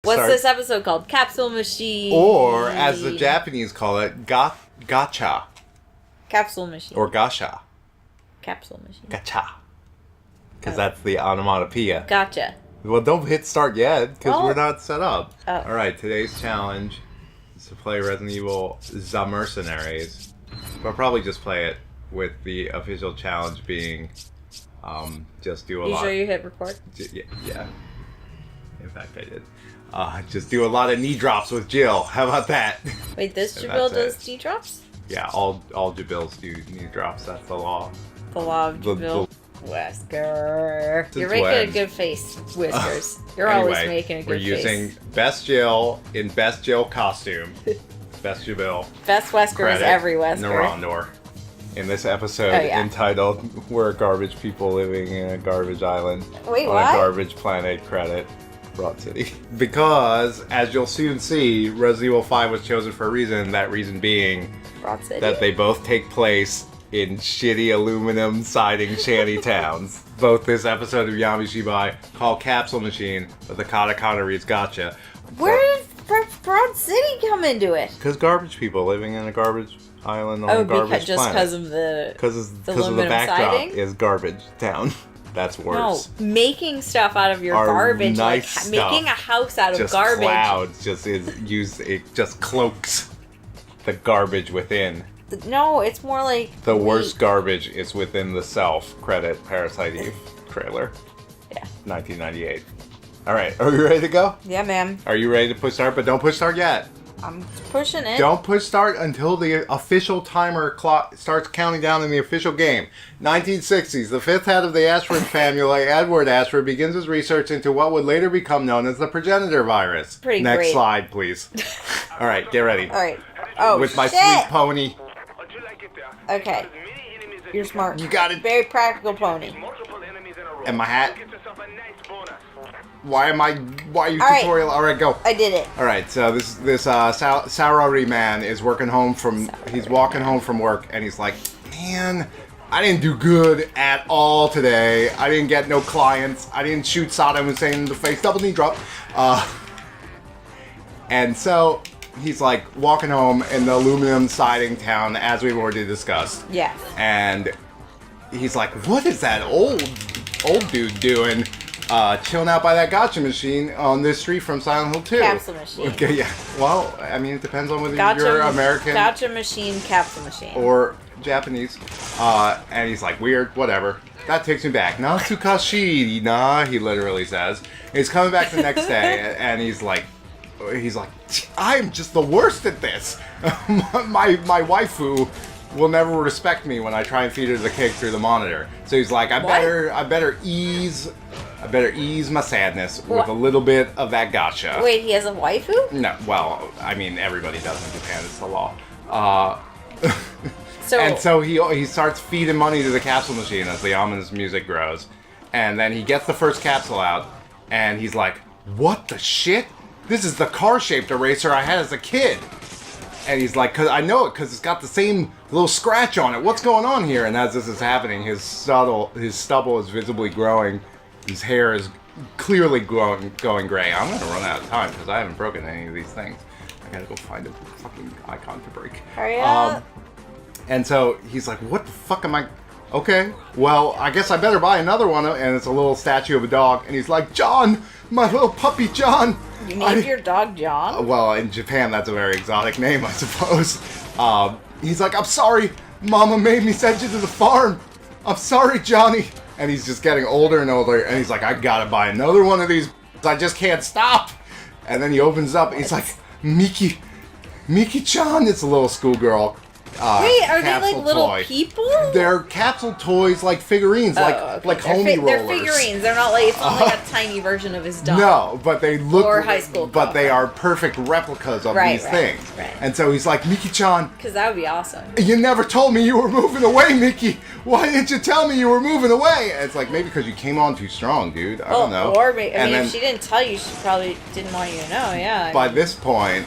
What's this episode called? Capsule Machine. Or, as the Japanese call it, gacha. Capsule Machine. Or gasha. Capsule Machine. Gacha. Because that's the onomatopoeia. Gotcha. Well, don't hit start yet, because we're not set up. Oh. Alright, today's challenge is to play Resident Evil The Mercenaries. We'll probably just play it with the official challenge being just do a lot. You sure you hit record? Yeah. In fact, I did. Just do a lot of knee drops with Jill. How about that? Wait, this Jabil does knee drops? Yeah, all Jabils do knee drops. That's the law. The law of Jabil. Whisker. You're making a good face, Whiskers. You're anyway, always making a good face. We're using Best Jill in Best Jill costume. Best Jabil. Best Wesker is every Wesker. Narondor. In this episode entitled We're Garbage People Living in a Garbage Island on a Garbage Planet credit. Broad City. Because, as you'll soon see, Resident Evil 5 was chosen for a reason, that reason being Broad City? That they both take place in shitty aluminum siding shanty towns. Both this episode of Yamishibai called Capsule Machine, but the katakana reads Gotcha. Where does Broad City come into it? Because garbage people living in a garbage island on a garbage planet. Because of the backdrop siding? is garbage town. That's worse. No, making stuff out of your garbage, nice making a house out of garbage. Clouds it just cloaks the garbage within. No, it's more like the worst garbage is within the self. Credit Parasite Eve trailer. Yeah. 1998. All right, are you ready to go? Yeah, ma'am. Are you ready to push start? But don't push start yet. I'm pushing it. Don't push start until the official timer clock starts counting down in the official game. 1960s, the fifth head of the Ashford family, Edward Ashford, begins his research into what would later become known as the progenitor virus. Pretty Next great. slide, please. All right, get ready. All right. Oh, with my sweet pony. Okay. You're smart. You got it. Very practical pony. And my hat. Why are you tutorial? All right, go. I did it. All right, so this Saurari man is walking home from work, and he's like, man, I didn't do good at all today. I didn't get no clients. I didn't shoot Saddam Hussein in the face. Double knee drop. And so he's like walking home in the aluminum siding town, as we've already discussed. Yeah. And he's like, what is that old dude doing? Chilling out by that gotcha machine on this street from Silent Hill 2. Capsule machine. Okay, yeah. Well, I mean, it depends on whether you're American. Gotcha machine, capsule machine. Or Japanese. And he's like, weird, whatever. That takes me back. Natsukashi, nah, he literally says. And he's coming back the next day, and he's like, I'm just the worst at this. my waifu will never respect me when I try and feed her the cake through the monitor. So he's like, I better ease my sadness with a little bit of that gotcha. Wait, he has a waifu? No, well, I mean, everybody does in Japan. It's the law. So he starts feeding money to the capsule machine as the ominous music grows. And then he gets the first capsule out, and he's like, what the shit? This is the car-shaped eraser I had as a kid. And he's like, I know it because it's got the same little scratch on it. What's going on here? And as this is happening, his stubble is visibly growing. His hair is clearly going gray. I'm going to run out of time because I haven't broken any of these things. I got to go find a fucking icon to break. Hurry up. And so he's like, what the fuck am I... Okay, well, I guess I better buy another one. And it's a little statue of a dog. And he's like, John, my little puppy John. You named your dog John? Well, in Japan, that's a very exotic name, I suppose. He's like, I'm sorry. Mama made me send you to the farm. I'm sorry, Johnny. And he's just getting older and older. And he's like, I gotta buy another one of these. I just can't stop. And then he opens up. He's like, Miki-chan. It's a little schoolgirl. Wait, are they like little people? They're capsule toys, like figurines, like homie rollers. They're figurines. They're not like, it's not like a tiny version of his dog. No, but they look... Or high school. But they are perfect replicas of these things. Right. And so he's like, Miki-chan... Because that would be awesome. You never told me you were moving away, Miki! Why didn't you tell me you were moving away? And it's like, maybe because you came on too strong, dude. I don't know. Or, if she didn't tell you, she probably didn't want you to know, yeah. By this point,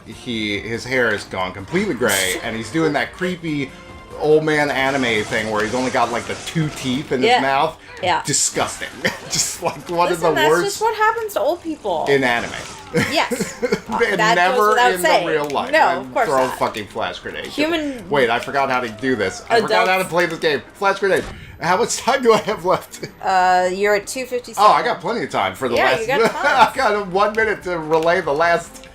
his hair is gone completely gray, and he's doing that creepy old man anime thing where he's only got like the 2 teeth in his mouth. Yeah. Disgusting. Just like one of the that's worst. That's just what happens to old people. In anime. Yes. That never in the real life. No, of course throw not. a fucking flash grenade. Wait, I forgot how to do this. I forgot how to play this game. Flash grenade. How much time do I have left? You're at 2:57. Oh, I got plenty of time for the last. You got time. I got 1 minute to relay the last.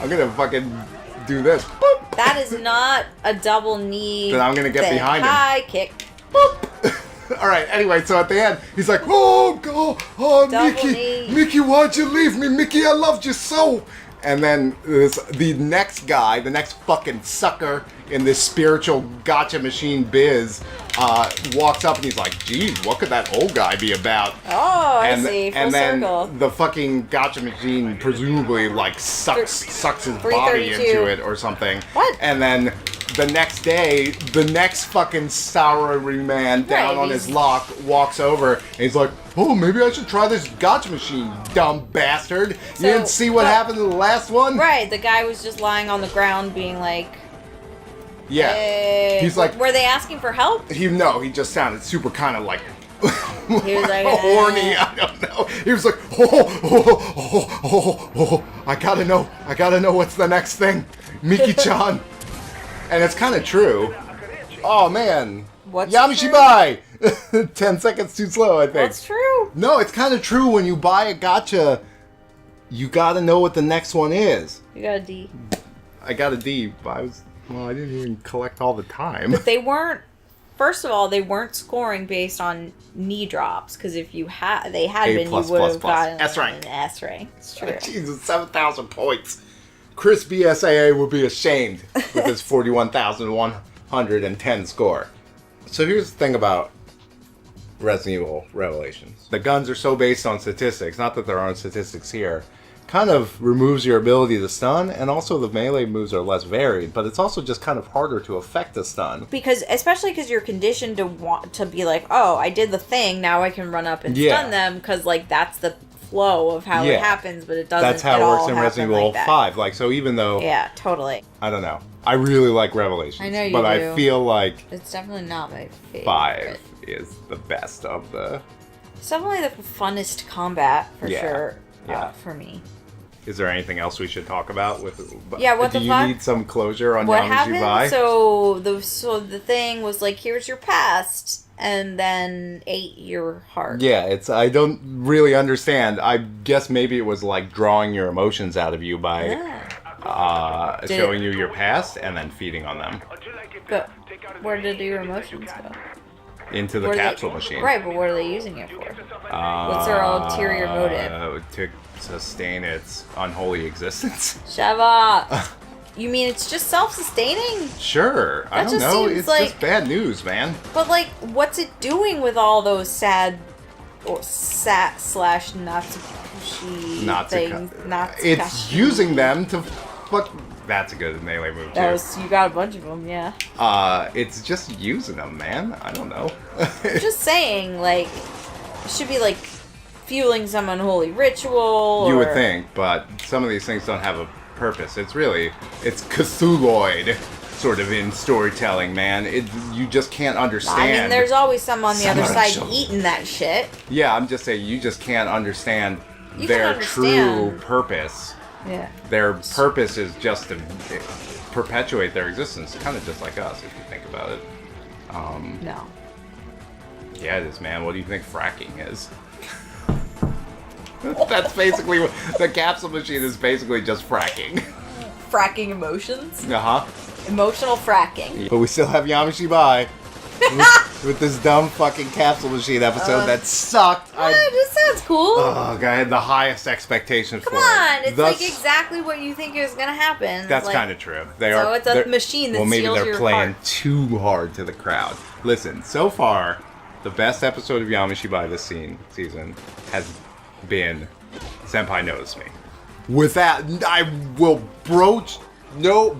I'm gonna fucking do this. Boop. That is not a double knee. Then I'm gonna get behind him. High kick. Boop. All right. Anyway, so at the end, he's like, "Oh, God, oh, Mickey, why'd you leave me, Mickey? I loved you so." And then the next guy, the next fucking sucker in this spiritual gotcha machine biz, walks up and he's like, "Geez, what could that old guy be about?" Oh, I see. Full and then circle. the fucking gotcha machine presumably like sucks his body into it or something. What? And then the next day, the next fucking souring man down on his luck walks over and he's like, "Oh, maybe I should try this gotcha machine, dumb bastard. You didn't see what happened to the last one?" Right, the guy was just lying on the ground being like... Yeah. Hey. He's like... Were they asking for help? He just sounded super kind of like... He was like... horny, I don't know. He was like, I gotta know what's the next thing. Miki-chan. And it's kind of true. Oh, man. What's Yamishibai! 10 seconds too slow, I think. That's true. No, it's kind of true. When you buy a gacha, you gotta know what the next one is. You got a D. I got a D, but I didn't even collect all the time. But they weren't... First of all, they weren't scoring based on knee drops, because if you they had A++++. been, you would have gotten S rank. an S rank. It's true. Jesus, 7,000 points. Chris BSAA would be ashamed with his 41,110 score. So here's the thing about Resident Evil Revelations. The guns are so based on statistics, not that there aren't statistics here, kind of removes your ability to stun, and also the melee moves are less varied, but it's also just kind of harder to affect a stun. Especially because you're conditioned to want to be like, oh, I did the thing, now I can run up and stun them, because like that's the flow of how it happens, but it doesn't. That's how it works in Resident Evil 5. Like, so even though... Yeah, totally. I don't know. I really like Revelations. I know you but do. I feel like... It's definitely not my favorite. 5 is the best of the... It's definitely the funnest combat, for sure, Yeah. for me. Is there anything else we should talk about? What do the fuck? Do you need some closure on what Yamishibai? happened? So the thing was like, here's your past, and then ate your heart. Yeah, I don't really understand. I guess maybe it was like drawing your emotions out of you by showing you your past and then feeding on them. But where did your emotions go? Into the capsule machine. Right, but what are they using it for? What's their ulterior motive? To sustain its unholy existence. Shut up! You mean it's just self-sustaining? Sure. I don't know. It's just bad news, man. But like, what's it doing with all those sad or sat/Natsukushi things? It's using them to fuck. That's a good melee move too. You got a bunch of them, yeah. It's just using them, man. I don't know. I'm just saying, like, it should be like fueling some unholy ritual. You would think, but some of these things don't have a purpose. It's Cthulhuoid sort of in storytelling, man. You just can't understand. I mean, there's always some on the other side eating that shit. Yeah, I'm just saying, you just can't understand their true purpose. Yeah. Their purpose is just to perpetuate their existence, kind of just like us, if you think about it. No. Yeah, it is, man. What do you think fracking is? That's basically what the capsule machine is. Basically just fracking. Fracking emotions. Emotional fracking. But we still have Yamishibai with this dumb fucking capsule machine episode that sucked. It just sounds cool. Oh, I had the highest expectations for it. Come on, it's like exactly what you think is gonna happen. That's kind of true. It's a machine that steals your maybe they're playing heart. too hard to the crowd. Listen, so far, the best episode of Yamishibai this season has been Senpai Notice Me. With that, I will brook no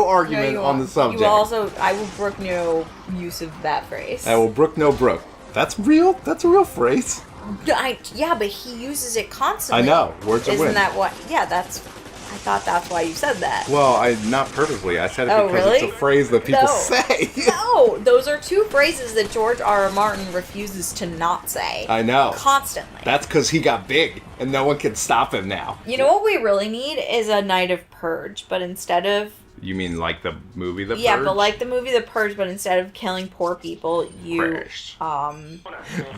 argument on the subject. I will brook no use of that phrase. I will brook no brook. That's real. That's a real phrase. Yeah, but he uses it constantly. I know. Words are Isn't win. that what? Yeah, that's. I I thought that's why you said that. Well, not purposely. I said it because really? it's a phrase that people say. No, those are two phrases that George R. R. Martin refuses to not say. I know. Constantly. That's because he got big, and no one can stop him now. You know what we really need is a night of Purge, but instead of... You mean like the movie The Purge? Yeah, but like the movie The Purge, but instead of killing poor people, you...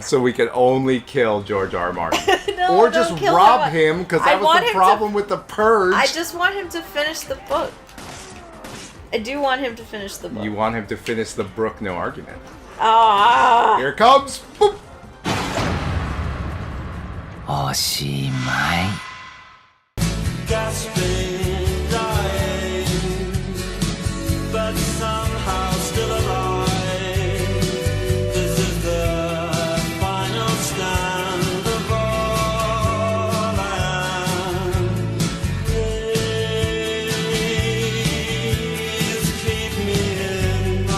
So we can only kill George R. R. Martin. No, or just rob him, because that was the problem with The Purge. I just want him to finish the book. I do want him to finish the book. You want him to finish the Brook No Argument. Ah! Here it comes! Boop! Oshimai. Gasping, dying, but somehow still alive. This is the final stand of all I am. Please keep me in mind.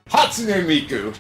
Hatsune Miku!